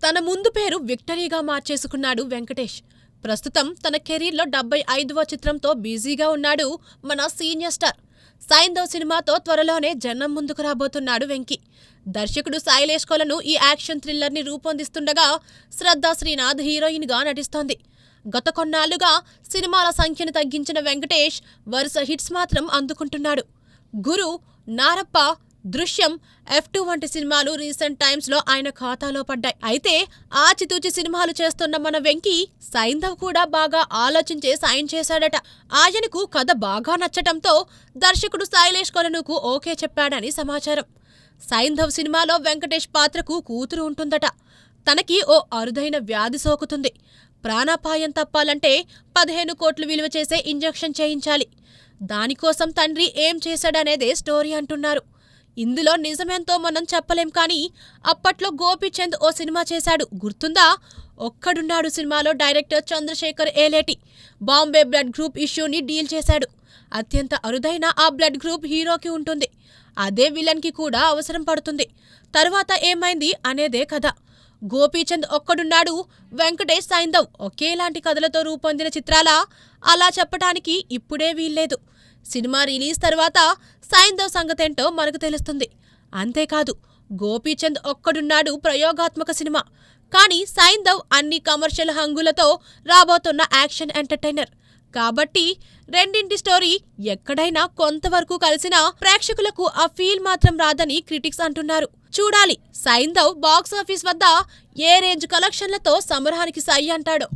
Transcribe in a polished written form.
తన ముందు పేరు విక్టరీగా మార్చేసుకున్నాడు వెంకటేష్. ప్రస్తుతం తన కెరీర్లో 75వ చిత్రంతో బిజీగా ఉన్నాడు మన సీనియర్ స్టార్. సైంధవ్ సినిమాతో త్వరలోనే జనం ముందుకు రాబోతున్నాడు వెంకీ. దర్శకుడు శైలేష్ కొలను ఈ యాక్షన్ థ్రిల్లర్ని రూపొందిస్తుండగా శ్రద్ధా శ్రీనాథ్ హీరోయిన్గా నటిస్తోంది. గత కొన్నాళ్లుగా సినిమాల సంఖ్యను తగ్గించిన వెంకటేష్ వరుస హిట్స్ మాత్రం అందుకుంటున్నాడు. గురు, నారప్ప, దృశ్యం, F2 వంటి సినిమాలు రీసెంట్ టైమ్స్లో ఆయన ఖాతాలో పడ్డాయి. అయితే ఆచితూచి సినిమాలు చేస్తున్న మన వెంకీ సైంధవ్ కూడా బాగా ఆలోచించే సైన్ చేశాడట. ఆయనకు కథ బాగా నచ్చటంతో దర్శకుడు శైలేష్ కొలనుకు ఓకే చెప్పాడని సమాచారం. సైంధవ్ సినిమాలో వెంకటేష్ పాత్రకు కూతురు ఉంటుందట. తనకి ఓ అరుదైన వ్యాధి సోకుతుంది. ప్రాణాపాయం తప్పాలంటే 15 కోట్లు విలువ చేసే ఇంజెక్షన్ చేయించాలి. దానికోసం తండ్రి ఏం చేశాడనేదే స్టోరీ అంటున్నారు. ఇందులో నిజమేంతో మనం చెప్పలేం కానీ అప్పట్లో గోపీచంద్ ఓ సినిమా చేశాడు, గుర్తుందా? ఒక్కడున్నాడు సినిమాలో director Chandrasekhar Yeleti Bombay blood group ఇష్యూని డీల్ చేశాడు. అత్యంత అరుదైన ఆ బ్లడ్ గ్రూప్ హీరోకి ఉంటుంది. అదే విలన్కి కూడా అవసరం పడుతుంది. తరువాత ఏమైంది అనేదే కథ. గోపీచంద్ ఒక్కడున్నాడు, వెంకటేష్, సైంధవ్ ఒకేలాంటి కథలతో రూపొందిన చిత్రాలా? అలా చెప్పటానికి ఇప్పుడే వీల్లేదు. సినిమా రిలీజ్ తర్వాత సైంధవ్ సంగతేంటో మనకు తెలుస్తుంది. అంతేకాదు, గోపీచంద్ ఒక్కడున్నాడు ప్రయోగాత్మక సినిమా. కానీ సైంధవ్ అన్ని కమర్షియల్ హంగులతో రాబోతున్న యాక్షన్ ఎంటర్టైనర్. కాబట్టి రెండింటి స్టోరీ ఎక్కడైనా కొంతవరకు కలిసినా ప్రేక్షకులకు ఆ ఫీల్ మాత్రం రాదని క్రిటిక్స్ అంటున్నారు. చూడాలి సైంధవ్ బాక్సాఫీస్ వద్ద ఏ రేంజ్ కలెక్షన్లతో సమరానికి సై అంటాడో.